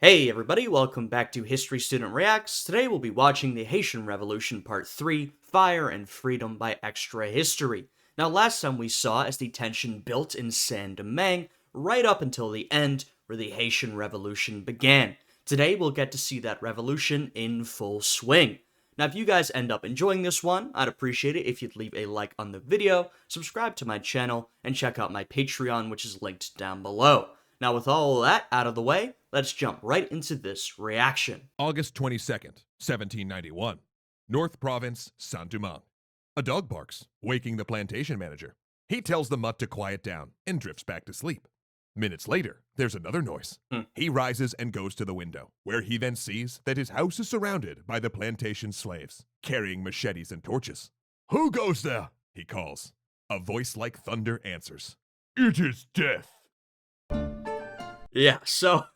Hey everybody, welcome back to History Student Reacts. Today we'll be watching the Haitian Revolution Part 3, Fire and Freedom by Extra History. Now last time we saw as the tension built in Saint-Domingue right up until the end where the Haitian Revolution began. Today we'll get to see that revolution in full swing. Now if you guys end up enjoying this one, I'd appreciate it if you'd leave a like on the video, subscribe to my channel, and check out my Patreon, which is linked down below. Now with all that out of the way, let's jump right into this reaction. August 22nd, 1791. North Province, Saint-Domingue. A dog barks, waking the plantation manager. He tells the mutt to quiet down and drifts back to sleep. Minutes later, there's another noise. He rises and goes to the window, where he then sees that his house is surrounded by the plantation slaves, carrying machetes and torches. "Who goes there?" he calls. A voice like thunder answers, "It is death." Yeah, so,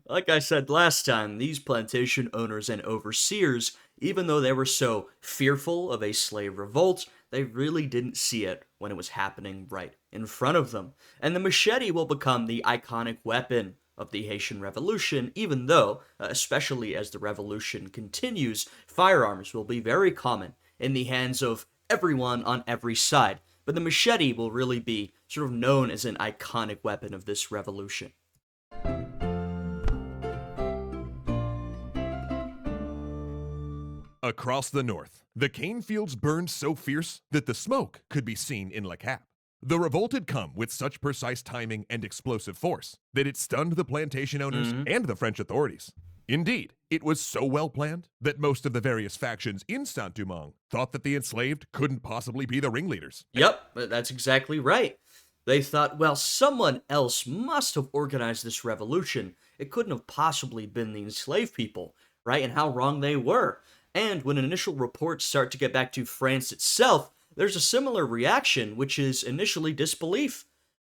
like I said last time, these plantation owners and overseers, even though they were so fearful of a slave revolt, they really didn't see it when it was happening right in front of them. And the machete will become the iconic weapon of the Haitian Revolution, even though, especially as the revolution continues, firearms will be very common in the hands of everyone on every side. But the machete will really be sort of known as an iconic weapon of this revolution. Across the north, the cane fields burned so fierce that the smoke could be seen in Le Cap. The revolt had come with such precise timing and explosive force that it stunned the plantation owners and the French authorities. Indeed, it was so well planned that most of the various factions in Saint-Domingue thought that the enslaved couldn't possibly be the ringleaders. Yep, that's exactly right. They thought, well, someone else must have organized this revolution. It couldn't have possibly been the enslaved people, right? And how wrong they were. And when initial reports start to get back to France itself, there's a similar reaction, which is initially disbelief.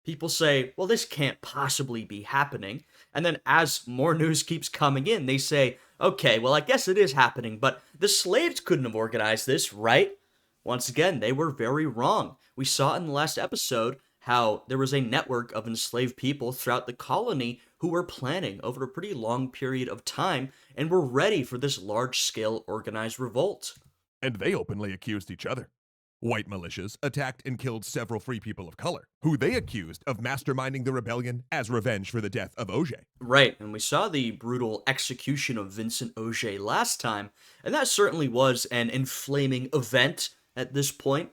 People say, well, this can't possibly be happening. And then as more news keeps coming in, they say, okay, well, I guess it is happening, but the slaves couldn't have organized this, right? Once again, they were very wrong. We saw in the last episode how there was a network of enslaved people throughout the colony who were planning over a pretty long period of time and were ready for this large-scale organized revolt. And they openly accused each other. White militias attacked and killed several free people of color, who they accused of masterminding the rebellion as revenge for the death of Auger. Right, and we saw the brutal execution of Vincent Auger last time, and that certainly was an inflaming event at this point.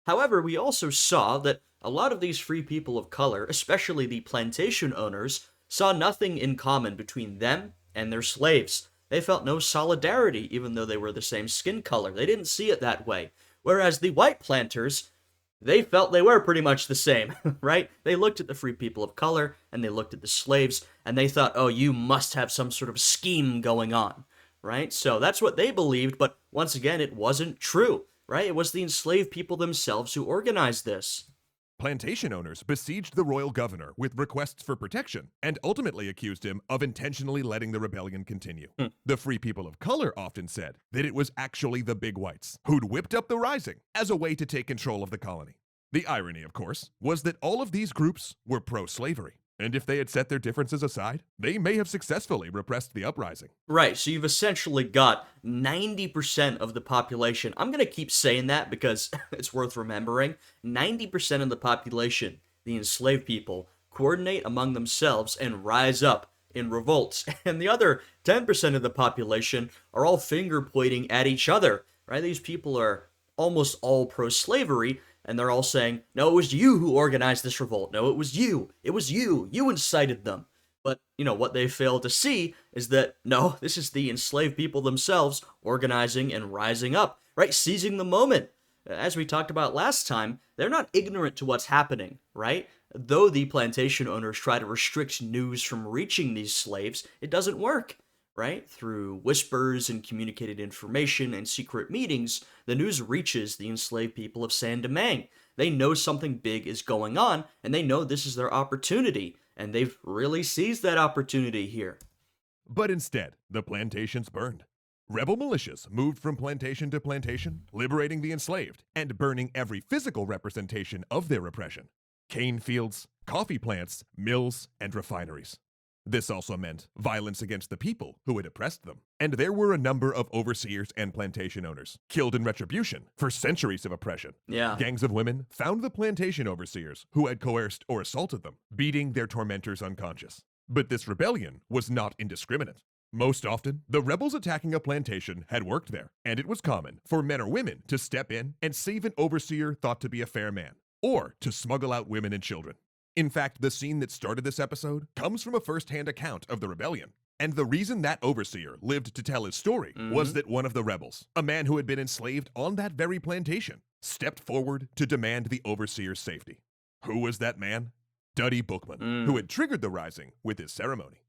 However, we also saw that a lot of these free people of color, especially the plantation owners, saw nothing in common between them and their slaves. They felt no solidarity, even though they were the same skin color. They didn't see it that way. Whereas the white planters, they felt they were pretty much the same, right? They looked at the free people of color, and they looked at the slaves, and they thought, oh, you must have some sort of scheme going on, right? So that's what they believed, but once again, it wasn't true, right? It was the enslaved people themselves who organized this. Plantation owners besieged the royal governor with requests for protection and ultimately accused him of intentionally letting the rebellion continue. The free people of color often said that it was actually the big whites who'd whipped up the rising as a way to take control of the colony. The irony, of course, was that all of these groups were pro-slavery, and if they had set their differences aside, they may have successfully repressed the uprising. Right, so you've essentially got 90% of the population. I'm going to keep saying that because it's worth remembering. 90% of the population, the enslaved people, coordinate among themselves and rise up in revolts. And the other 10% of the population are all finger-pointing at each other, right? These people are almost all pro-slavery, and they're all saying, no, it was you who organized this revolt. No, it was you. It was you. You incited them. But, what they fail to see is that, no, this is the enslaved people themselves organizing and rising up, right? Seizing the moment. As we talked about last time, they're not ignorant to what's happening, right? Though the plantation owners try to restrict news from reaching these slaves, it doesn't work, right? Through whispers and communicated information and secret meetings, the news reaches the enslaved people of Saint-Domingue. They know something big is going on, and they know this is their opportunity, and they've really seized that opportunity here. But instead, the plantations burned. Rebel militias moved from plantation to plantation, liberating the enslaved and burning every physical representation of their oppression: cane fields, coffee plants, mills, and refineries. This also meant violence against the people who had oppressed them. And there were a number of overseers and plantation owners killed in retribution for centuries of oppression. Yeah. Gangs of women found the plantation overseers who had coerced or assaulted them, beating their tormentors unconscious. But this rebellion was not indiscriminate. Most often, the rebels attacking a plantation had worked there, and it was common for men or women to step in and save an overseer thought to be a fair man, or to smuggle out women and children. In fact, the scene that started this episode comes from a first-hand account of the rebellion. And the reason that overseer lived to tell his story was that one of the rebels, a man who had been enslaved on that very plantation, stepped forward to demand the overseer's safety. Who was that man? Duddy Bookman, who had triggered the rising with his ceremony.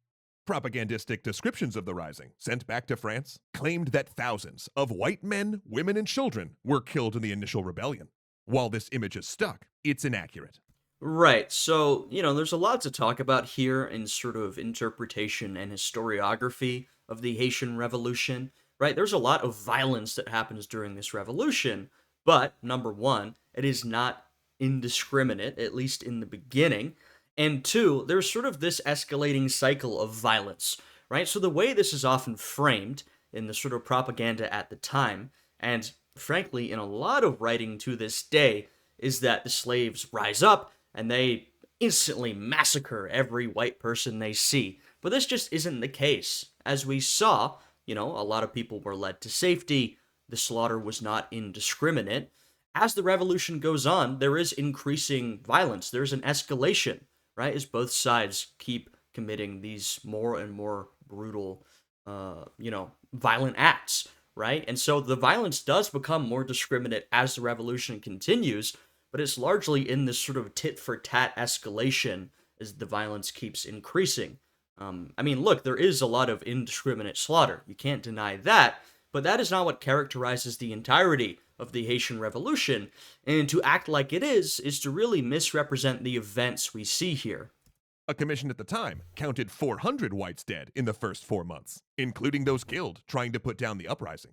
Propagandistic descriptions of the rising, sent back to France, claimed that thousands of white men, women, and children were killed in the initial rebellion. While this image is stuck, it's inaccurate. Right. So, there's a lot to talk about here in sort of interpretation and historiography of the Haitian Revolution, right? There's a lot of violence that happens during this revolution, but number one, it is not indiscriminate, at least in the beginning. And two, there's sort of this escalating cycle of violence, right? So the way this is often framed in the sort of propaganda at the time, and frankly, in a lot of writing to this day, is that the slaves rise up and they instantly massacre every white person they see. But this just isn't the case. As we saw, a lot of people were led to safety. The slaughter was not indiscriminate. As the revolution goes on, there is increasing violence. There's an escalation, right? As both sides keep committing these more and more brutal, violent acts, right? And so the violence does become more discriminate as the revolution continues, but it's largely in this sort of tit-for-tat escalation as the violence keeps increasing. Look, there is a lot of indiscriminate slaughter. You can't deny that, but that is not what characterizes the entirety of the Haitian Revolution, and to act like it is to really misrepresent the events we see here. A commission at the time counted 400 whites dead in the first 4 months, including those killed trying to put down the uprising.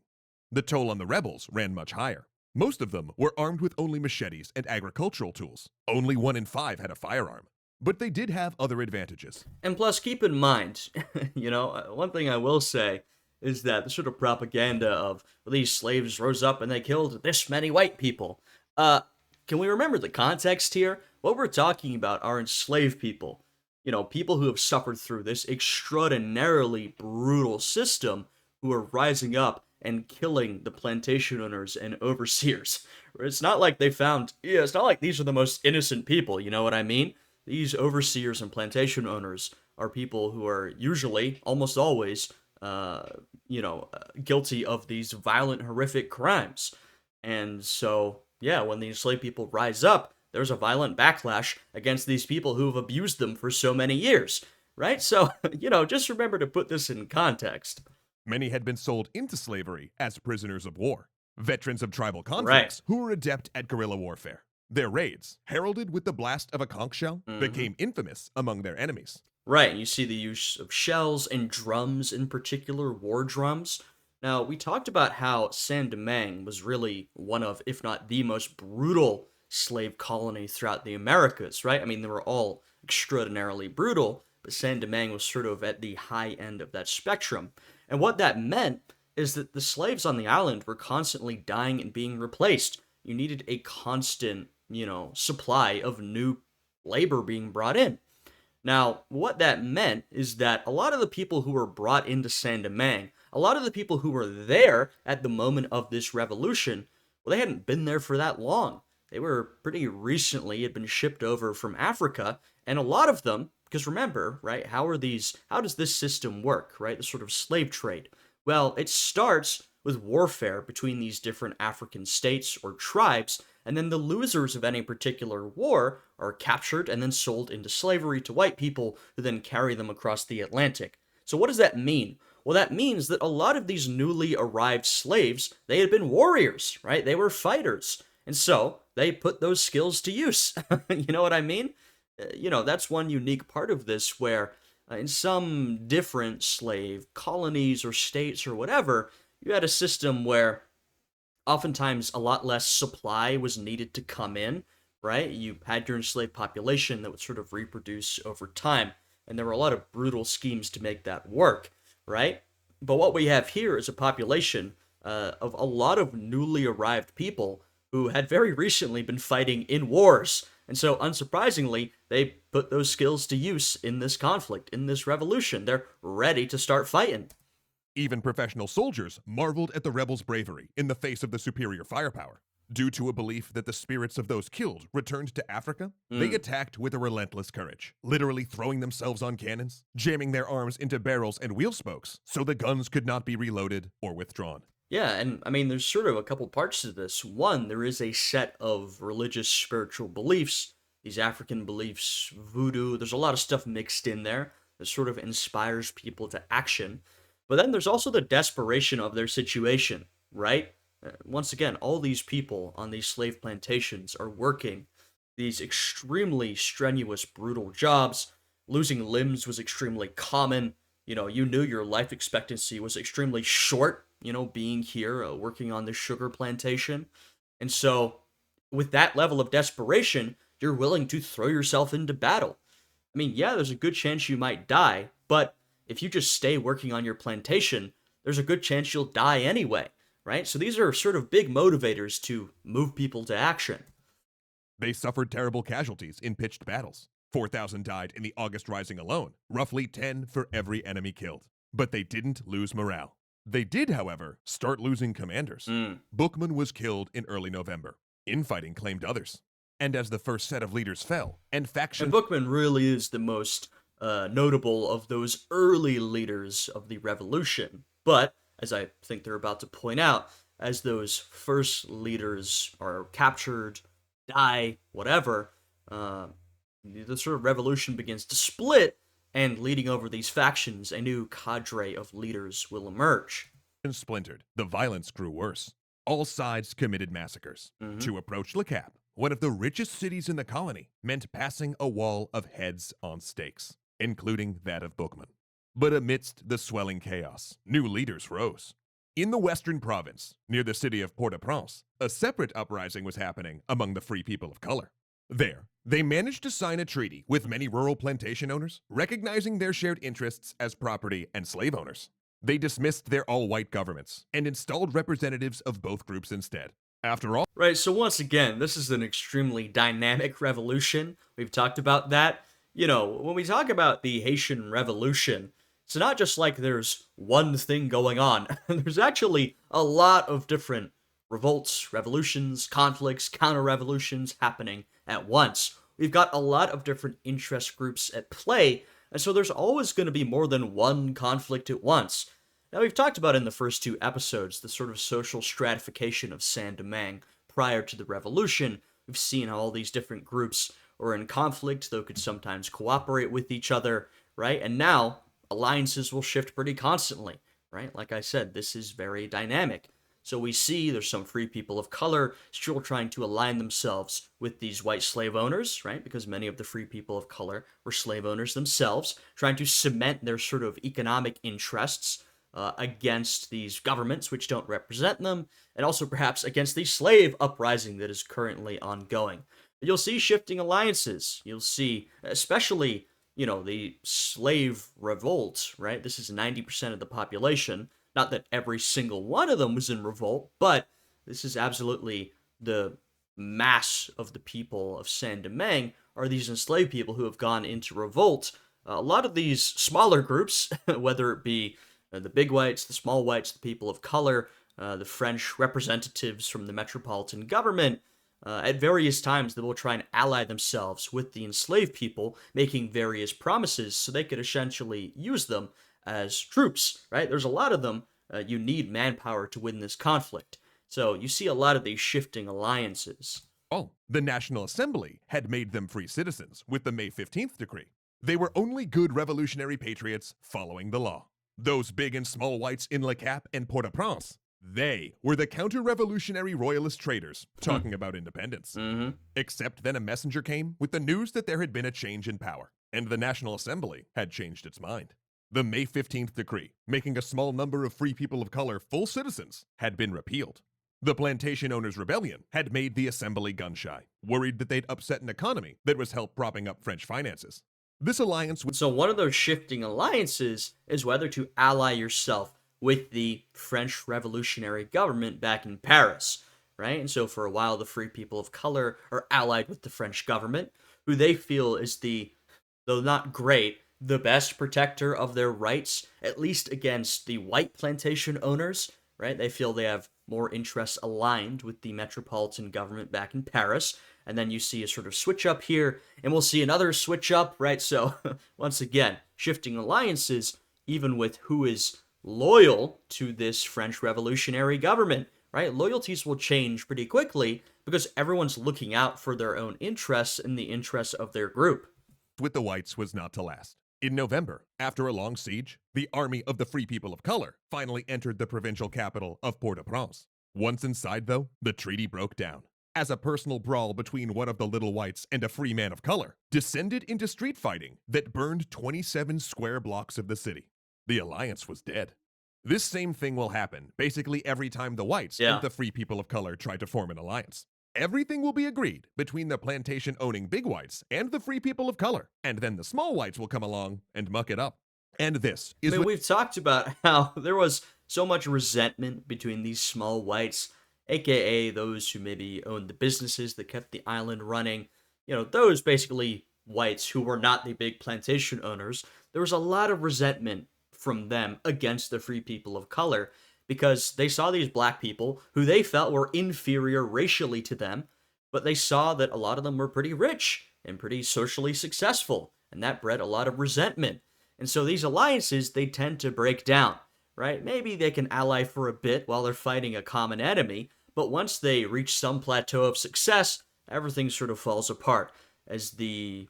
The toll on the rebels ran much higher. Most of them were armed with only machetes and agricultural tools. Only 1 in 5 had a firearm. But they did have other advantages. And plus, keep in mind, one thing I will say is that the sort of propaganda of, well, these slaves rose up and they killed this many white people. Can we remember the context here? What we're talking about are enslaved people. People who have suffered through this extraordinarily brutal system who are rising up and killing the plantation owners and overseers. It's not like it's not like these are the most innocent people, you know what I mean? These overseers and plantation owners are people who are usually, almost always, guilty of these violent, horrific crimes. And so, when the enslaved people rise up, there's a violent backlash against these people who have abused them for so many years, right? So, just remember to put this in context. Many had been sold into slavery as prisoners of war, veterans of tribal conflicts who were adept at guerrilla warfare. Their raids, heralded with the blast of a conch shell, became infamous among their enemies. Right, you see the use of shells and drums in particular, war drums. Now, we talked about how Saint-Domingue was really one of, if not the most brutal slave colony throughout the Americas, right? They were all extraordinarily brutal, but Saint-Domingue was sort of at the high end of that spectrum. And what that meant is that the slaves on the island were constantly dying and being replaced. You needed a constant, supply of new labor being brought in. Now, what that meant is that a lot of the people who were brought into Saint-Domingue, a lot of the people who were there at the moment of this revolution, well, they hadn't been there for that long. They were pretty recently had been shipped over from Africa, and a lot of them, because remember, right, how does this system work, right, the sort of slave trade? Well, it starts with warfare between these different African states or tribes, and then the losers of any particular war are captured and then sold into slavery to white people who then carry them across the Atlantic. So what does that mean? Well, that means that a lot of these newly arrived slaves, they had been warriors, right? They were fighters. And so they put those skills to use. You know what I mean? That's one unique part of this where in some different slave colonies or states or whatever, you had a system where oftentimes a lot less supply was needed to come in, right? You had your enslaved population that would sort of reproduce over time. and there were a lot of brutal schemes to make that work, right? But what we have here is a population of a lot of newly arrived people who had very recently been fighting in wars. And so, unsurprisingly, they put those skills to use in this conflict, in this revolution. They're ready to start fighting. Even professional soldiers marveled at the rebels' bravery in the face of the superior firepower. Due to a belief that the spirits of those killed returned to Africa, they attacked with a relentless courage, literally throwing themselves on cannons, jamming their arms into barrels and wheel spokes so the guns could not be reloaded or withdrawn. Yeah, and I mean, there's sort of a couple parts to this. One, there is a set of religious, spiritual beliefs, these African beliefs, voodoo, there's a lot of stuff mixed in there that sort of inspires people to action. But then there's also the desperation of their situation, right? Once again, all these people on these slave plantations are working these extremely strenuous, brutal jobs. Losing limbs was extremely common. You knew your life expectancy was extremely short, being here, working on this sugar plantation. And so, with that level of desperation, you're willing to throw yourself into battle. I mean, yeah, there's a good chance you might die, but if you just stay working on your plantation, there's a good chance you'll die anyway, right? So these are sort of big motivators to move people to action. They suffered terrible casualties in pitched battles. 4,000 died in the August Rising alone, roughly 10 for every enemy killed. But they didn't lose morale. They did, however, start losing commanders. Bookman was killed in early November. Infighting claimed others. And as the first set of leaders fell, and And factions Bookman really is the most notable of those early leaders of the revolution. But, as I think they're about to point out, as those first leaders are captured, die, whatever, the sort of revolution begins to split, and leading over these factions, a new cadre of leaders will emerge. splintered, the violence grew worse. All sides committed massacres. Mhm. To approach Le Cap, one of the richest cities in the colony, meant passing a wall of heads on stakes, including that of Bookman. But amidst the swelling chaos, new leaders rose. In the western province, near the city of Port-au-Prince, a separate uprising was happening among the free people of color. There, they managed to sign a treaty with many rural plantation owners, recognizing their shared interests as property and slave owners. They dismissed their all-white governments and installed representatives of both groups instead. After all, Right, so once again, this is an extremely dynamic revolution. We've talked about that. When we talk about the Haitian Revolution, it's not just like there's one thing going on. There's actually a lot of different revolts, revolutions, conflicts, counter revolutions happening at once. We've got a lot of different interest groups at play, and so there's always going to be more than one conflict at once. Now, we've talked about in the first two episodes the sort of social stratification of Saint-Domingue prior to the revolution. We've seen how all these different groups were in conflict, though could sometimes cooperate with each other, right? And now, alliances will shift pretty constantly, right? Like I said, this is very dynamic. So we see there's some free people of color still trying to align themselves with these white slave owners, right? Because many of the free people of color were slave owners themselves, trying to cement their sort of economic interests against these governments which don't represent them, and also perhaps against the slave uprising that is currently ongoing. You'll see shifting alliances. You'll see, especially, the slave revolt, right? This is 90% of the population. Not that every single one of them was in revolt, but this is absolutely the mass of the people of Saint-Domingue are these enslaved people who have gone into revolt. A lot of these smaller groups, whether it be the big whites, the small whites, the people of color, the French representatives from the metropolitan government, at various times they will try and ally themselves with the enslaved people, making various promises so they could essentially use them as troops, right? There's a lot of them. You need manpower to win this conflict. So you see a lot of these shifting alliances. the National Assembly had made them free citizens with the May 15th decree. They were only good revolutionary patriots following the law. Those big and small whites in Le Cap and Port-au-Prince, they were the counter-revolutionary royalist traitors talking about independence. Except then a messenger came with the news that there had been a change in power, and the National Assembly had changed its mind. The May 15th decree, making a small number of free people of color full citizens, had been repealed. The plantation owners' rebellion had made the assembly gun-shy, worried that they'd upset an economy that was help propping up French finances. This alliance So one of those shifting alliances is whether to ally yourself with the French revolutionary government back in Paris, right? And so for a while, the free people of color are allied with the French government, who they feel is the, though not great, the best protector of their rights, at least against the white plantation owners, right? They feel they have more interests aligned with the metropolitan government back in Paris. And then you see a sort of switch up here, and we'll see another switch up, right? So, once again, shifting alliances, even with who is loyal to this French revolutionary government, right? Loyalties will change pretty quickly because everyone's looking out for their own interests and the interests of their group. with the whites was not to last. In November, after a long siege, the Army of the Free People of Color finally entered the provincial capital of Port-au-Prince. Once inside, though, the treaty broke down, as a personal brawl between one of the little whites and a free man of color descended into street fighting that burned 27 square blocks of the city. The alliance was dead. This same thing will happen basically every time the whites and Yeah. the free people of color try to form an alliance. Everything will be agreed between the plantation owning big whites and the free people of color, and then the small whites will come along and muck it up. And this I is mean, what we've talked about how there was so much resentment between these small whites, aka those who maybe owned the businesses that kept the island running. You know, those basically whites who were not the big plantation owners. There was a lot of resentment from them against the free people of color because they saw these black people who they felt were inferior racially to them, but they saw that a lot of them were pretty rich and pretty socially successful, and that bred a lot of resentment. And so these alliances, they tend to break down, right? Maybe they can ally for a bit while they're fighting a common enemy, but once they reach some plateau of success, everything sort of falls apart as the,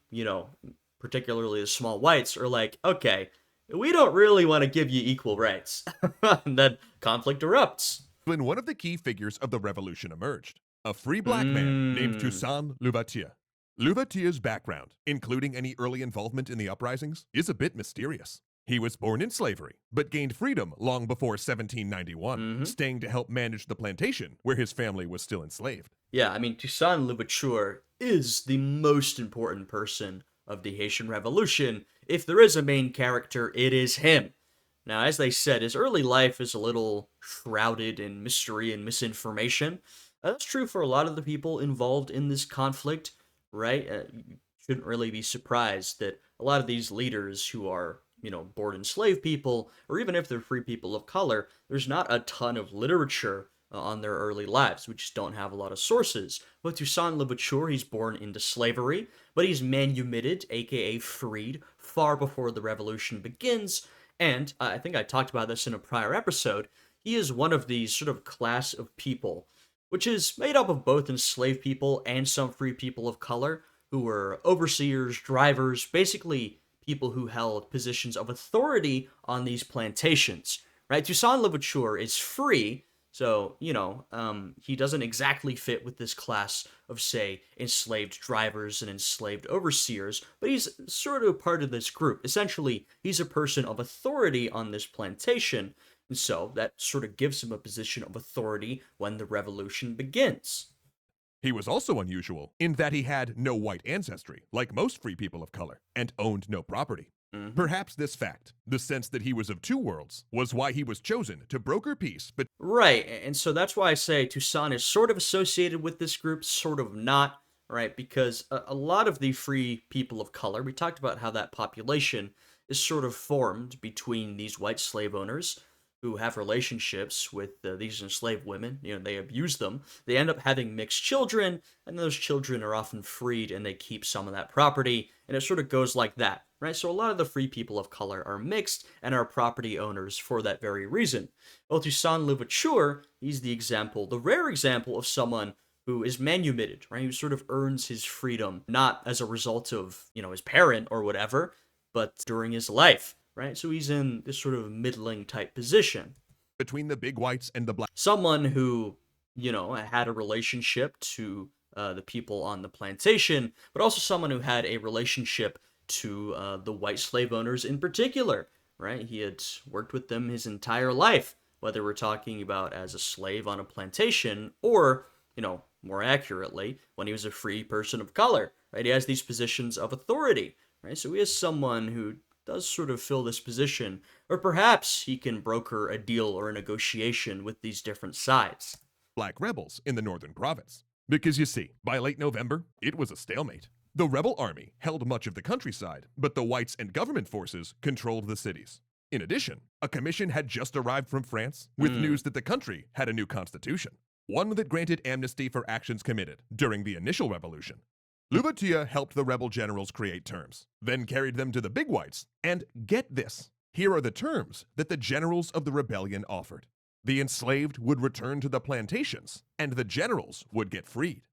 particularly the small whites are like, okay, we don't really want to give you equal rights. And then conflict erupts. when one of the key figures of the revolution emerged, a free black man named Mm. Toussaint Louverture. Louverture's background, including any early involvement in the uprisings, is a bit mysterious. He was born in slavery, but gained freedom long before 1791, Hmm. staying to help manage the plantation where his family was still enslaved. Yeah, I mean, Toussaint Louverture is the most important person of the Haitian Revolution. If there is a main character, it is him. Now, as they said, his early life is a little shrouded in mystery and misinformation. That's true for a lot of the people involved in this conflict, right? You shouldn't really be surprised that a lot of these leaders who are, born enslaved people, or even if they're free people of color, there's not a ton of literature on their early lives. We just don't have a lot of sources. But Toussaint Louverture, he's born into slavery, but he's manumitted, aka freed, far before the revolution begins. And I think I talked about this in a prior episode. He is one of these sort of class of people, which is made up of both enslaved people and some free people of color who were overseers, drivers, basically people who held positions of authority on these plantations. Right? Toussaint Louverture is free, so, he doesn't exactly fit with this class of, say, enslaved drivers and enslaved overseers, but he's sort of part of this group. Essentially, he's a person of authority on this plantation, and so that sort of gives him a position of authority when the revolution begins. He was also unusual in that he had no white ancestry, like most free people of color, and owned no property. Mhm. Perhaps this fact, the sense that he was of two worlds, was why he was chosen to broker peace Right, and so that's why I say Toussaint is sort of associated with this group, sort of not, right? Because a lot of the free people of color, we talked about how that population is sort of formed between these white slave owners who have relationships with these enslaved women. They abuse them. They end up having mixed children, and those children are often freed and they keep some of that property, and it sort of goes like that, right? So a lot of the free people of color are mixed and are property owners for that very reason. Well, Toussaint Louverture, he's the example, the rare example of someone who is manumitted, right? Who sort of earns his freedom, not as a result of, his parent or whatever, but during his life, right? So he's in this sort of middling type position. between the big whites and the black. Someone who, had a relationship to the people on the plantation, but also someone who had a relationship to the white slave owners in particular, right? He had worked with them his entire life, whether we're talking about as a slave on a plantation or, more accurately, when he was a free person of color, right? He has these positions of authority, right? So he is someone who does sort of fill this position, or perhaps he can broker a deal or a negotiation with these different sides. Black rebels in the northern province. Because you see, by late November, it was a stalemate. The rebel army held much of the countryside, but the whites and government forces controlled the cities. In addition, a commission had just arrived from France with news that the country had a new constitution, one that granted amnesty for actions committed during the initial revolution. Louverture helped the rebel generals create terms, then carried them to the big whites, and get this, here are the terms that the generals of the rebellion offered. The enslaved would return to the plantations, and the generals would get freed.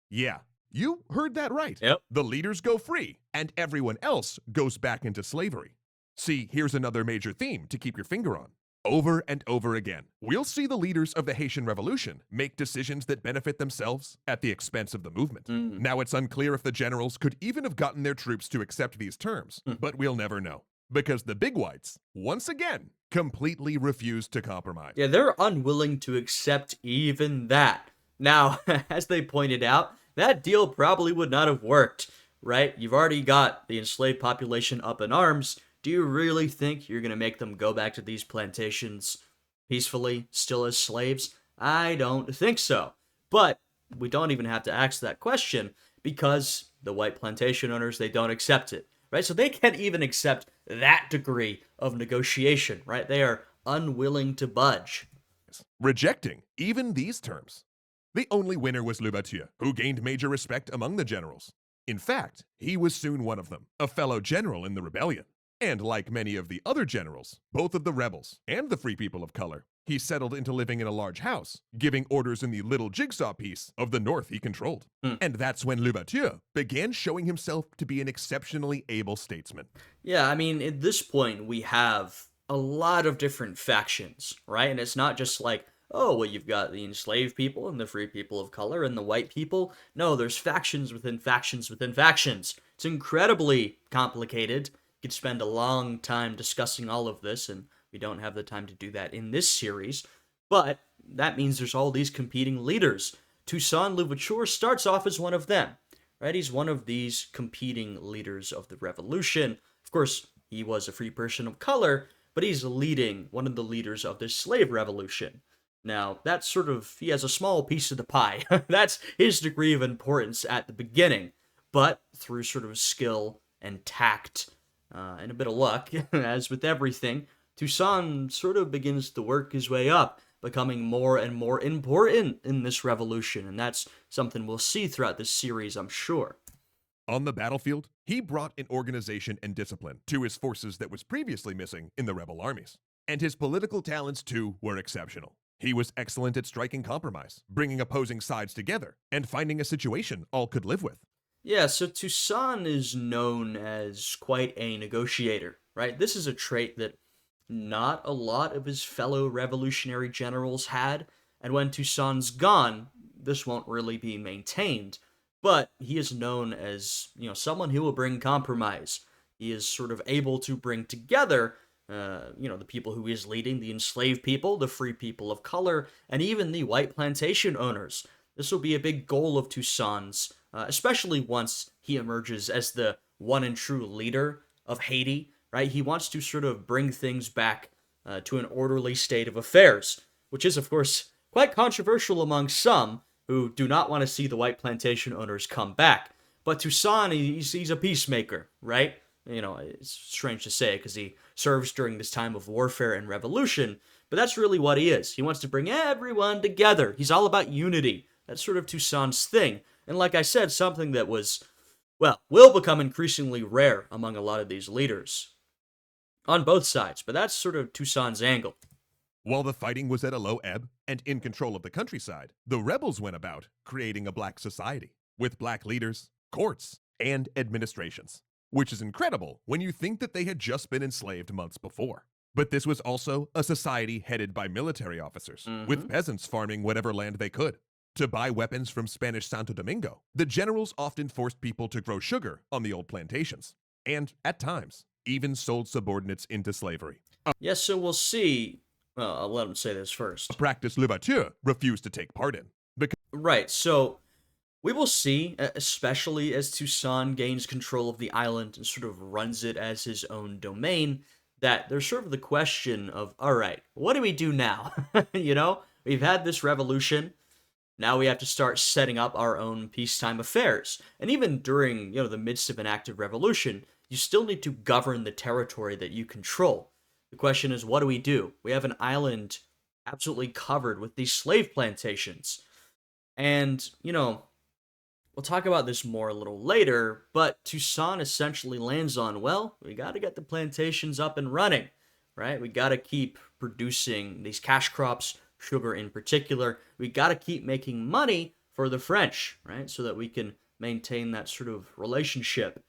Yeah, you heard that right. Yep. The leaders go free, and everyone else goes back into slavery. See, here's another major theme to keep your finger on. Over and over again, we'll see the leaders of the Haitian Revolution make decisions that benefit themselves at the expense of the movement. Now, it's unclear if the generals could even have gotten their troops to accept these terms, but we'll never know. Because the big whites, once again, completely refused to compromise. Yeah, they're unwilling to accept even that. Now, as they pointed out, that deal probably would not have worked, right? You've already got the enslaved population up in arms. Do you really think you're going to make them go back to these plantations peacefully, still as slaves? I don't think so. But we don't even have to ask that question because the white plantation owners, they don't accept it, right? So they can't even accept that degree of negotiation, right? They are unwilling to budge. Rejecting even these terms. The only winner was Louverture, who gained major respect among the generals. In fact, he was soon one of them, a fellow general in the rebellion. And like many of the other generals, both of the rebels and the free people of color, he settled into living in a large house, giving orders in the little jigsaw piece of the north he controlled. And that's when Louverture began showing himself to be an exceptionally able statesman. Yeah, I mean, at this point, we have a lot of different factions, right? And it's not just like, oh, well, you've got the enslaved people and the free people of color and the white people. No, there's factions within factions within factions. It's incredibly complicated. Could spend a long time discussing all of this, and we don't have the time to do that in this series. But that means there's all these competing leaders. Toussaint Louverture starts off as one of them, right? He's one of these competing leaders of the revolution. Of course, he was a free person of color, but he's leading one of the leaders of this slave revolution. Now, that's sort of, he has a small piece of the pie. That's his degree of importance at the beginning. But through sort of skill and tact, and a bit of luck, as with everything, Toussaint sort of begins to work his way up, becoming more and more important in this revolution, and that's something we'll see throughout this series, I'm sure. On the battlefield, he brought an organization and discipline to his forces that was previously missing in the rebel armies. And his political talents, too, were exceptional. He was excellent at striking compromise, bringing opposing sides together, and finding a situation all could live with. Yeah, so Toussaint is known as quite a negotiator, right? This is a trait that not a lot of his fellow revolutionary generals had, and when Toussaint's gone, this won't really be maintained. But he is known as, someone who will bring compromise. He is sort of able to bring together, the people who he is leading, the enslaved people, the free people of color, and even the white plantation owners. This will be a big goal of Toussaint's, especially once he emerges as the one and true leader of Haiti, right? He wants to sort of bring things back to an orderly state of affairs, which is, of course, quite controversial among some who do not want to see the white plantation owners come back. But Toussaint, he's a peacemaker, right? It's strange to say because he serves during this time of warfare and revolution, but that's really what he is. He wants to bring everyone together. He's all about unity. That's sort of Toussaint's thing. And like I said, something that will become increasingly rare among a lot of these leaders. On both sides, but that's sort of Toussaint's angle. While the fighting was at a low ebb and in control of the countryside, the rebels went about creating a black society with black leaders, courts, and administrations. Which is incredible when you think that they had just been enslaved months before. But this was also a society headed by military officers, with peasants farming whatever land they could. To buy weapons from Spanish Santo Domingo, the generals often forced people to grow sugar on the old plantations, and, at times, even sold subordinates into slavery. Yes, so we'll see. Well, I'll let him say this first. A practice Louverture refused to take part in. Right, so We will see, especially as Toussaint gains control of the island and sort of runs it as his own domain, that there's sort of the question of, all right, what do we do now? We've had this revolution. Now we have to start setting up our own peacetime affairs. And even during, the midst of an active revolution, you still need to govern the territory that you control. The question is, what do we do? We have an island absolutely covered with these slave plantations. And, we'll talk about this more a little later, but Toussaint essentially lands on, well, we got to get the plantations up and running, right? We got to keep producing these cash crops, sugar in particular. We got to keep making money for the French, right? So that we can maintain that sort of relationship.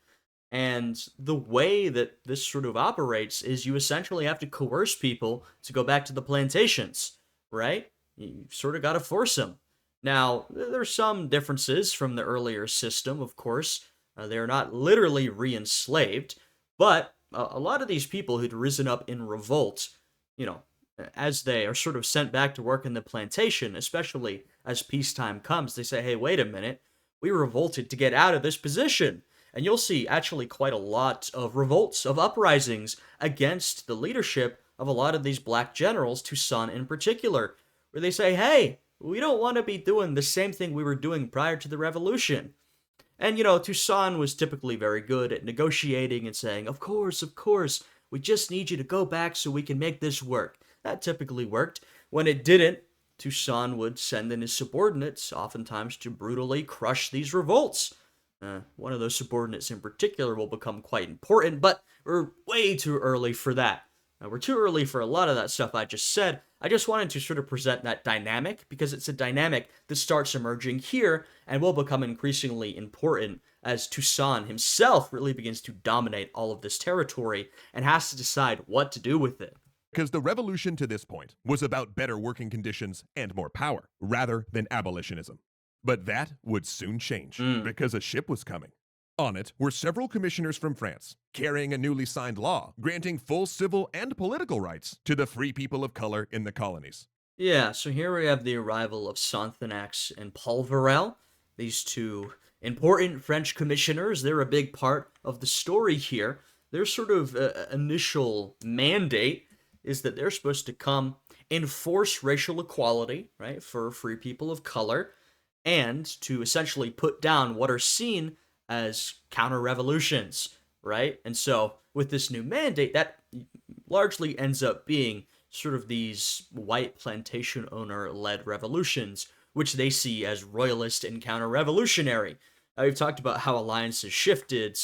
And the way that this sort of operates is you essentially have to coerce people to go back to the plantations, right? You sort of got to force them. Now, there's some differences from the earlier system, of course. They're not literally re enslaved, but a lot of these people who'd risen up in revolt, you know, as they are sort of sent back to work in the plantation, especially as peacetime comes, they say, hey, wait a minute, we revolted to get out of this position. And you'll see actually quite a lot of revolts, of uprisings against the leadership of a lot of these black generals, Toussaint in particular, where they say, hey, we don't want to be doing the same thing we were doing prior to the revolution. And, Toussaint was typically very good at negotiating and saying, of course, we just need you to go back so we can make this work. That typically worked. When it didn't, Toussaint would send in his subordinates, oftentimes to brutally crush these revolts. One of those subordinates in particular will become quite important, but we're way too early for that. We're too early for a lot of that stuff I just said. I just wanted to sort of present that dynamic because it's a dynamic that starts emerging here and will become increasingly important as Toussaint himself really begins to dominate all of this territory and has to decide what to do with it. Because the revolution to this point was about better working conditions and more power, rather than abolitionism. But that would soon change, because a ship was coming. On it were several commissioners from France, carrying a newly signed law granting full civil and political rights to the free people of color in the colonies. Yeah, so here we have the arrival of Sonthonax and Paul Varel, these two important French commissioners. They're a big part of the story here. Their sort of initial mandate is that they're supposed to come enforce racial equality, right, for free people of color, and to essentially put down what are seen as counter-revolutions, right? And so with this new mandate, that largely ends up being sort of these white plantation owner-led revolutions, which they see as royalist and counter-revolutionary. We've talked about how alliances shifted,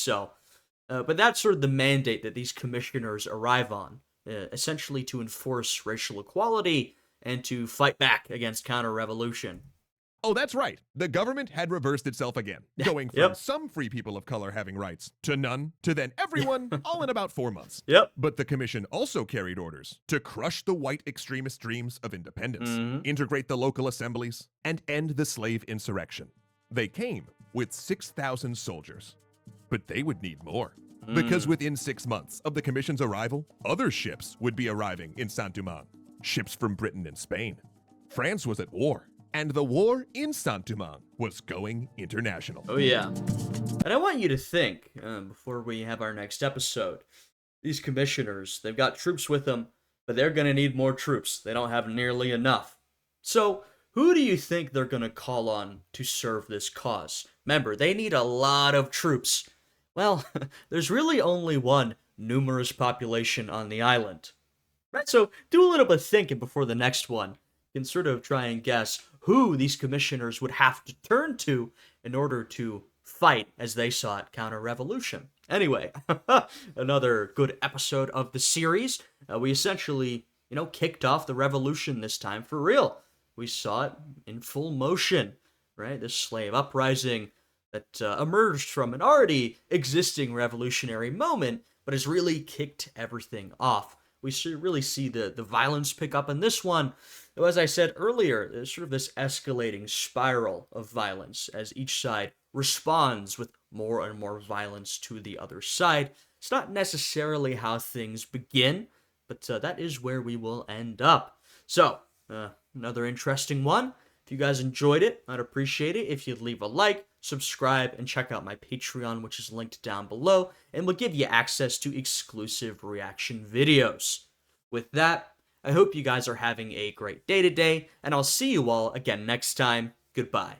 but that's sort of the mandate that these commissioners arrive on, essentially to enforce racial equality and to fight back against counter-revolution. Oh, that's right. The government had reversed itself again, going from Yep. some free people of color having rights to none to then everyone, all in about 4 months. Yep. But the commission also carried orders to crush the white extremist dreams of independence, integrate the local assemblies, and end the slave insurrection. They came with 6,000 soldiers. But they would need more. Because within 6 months of the commission's arrival, other ships would be arriving in Saint-Domingue. Ships from Britain and Spain. France was at war. And the war in Saint-Domingue was going international. Oh, yeah. And I want you to think, before we have our next episode, these commissioners, they've got troops with them, but they're going to need more troops. They don't have nearly enough. So, who do you think they're going to call on to serve this cause? Remember, they need a lot of troops. Well, there's really only one numerous population on the island. Right, so do a little bit of thinking before the next one. You can sort of try and guess who these commissioners would have to turn to in order to fight, as they saw it, counter-revolution. Anyway, another good episode of the series. We essentially, kicked off the revolution this time for real. We saw it in full motion, right? This slave uprising that emerged from an already existing revolutionary moment, but has really kicked everything off. We should really see the violence pick up in this one. Though, as I said earlier, there's sort of this escalating spiral of violence as each side responds with more and more violence to the other side. It's not necessarily how things begin, but that is where we will end up. So, another interesting one. If you guys enjoyed it, I'd appreciate it if you'd leave a like, subscribe, and check out my Patreon, which is linked down below, and will give you access to exclusive reaction videos. With that, I hope you guys are having a great day today, and I'll see you all again next time. Goodbye.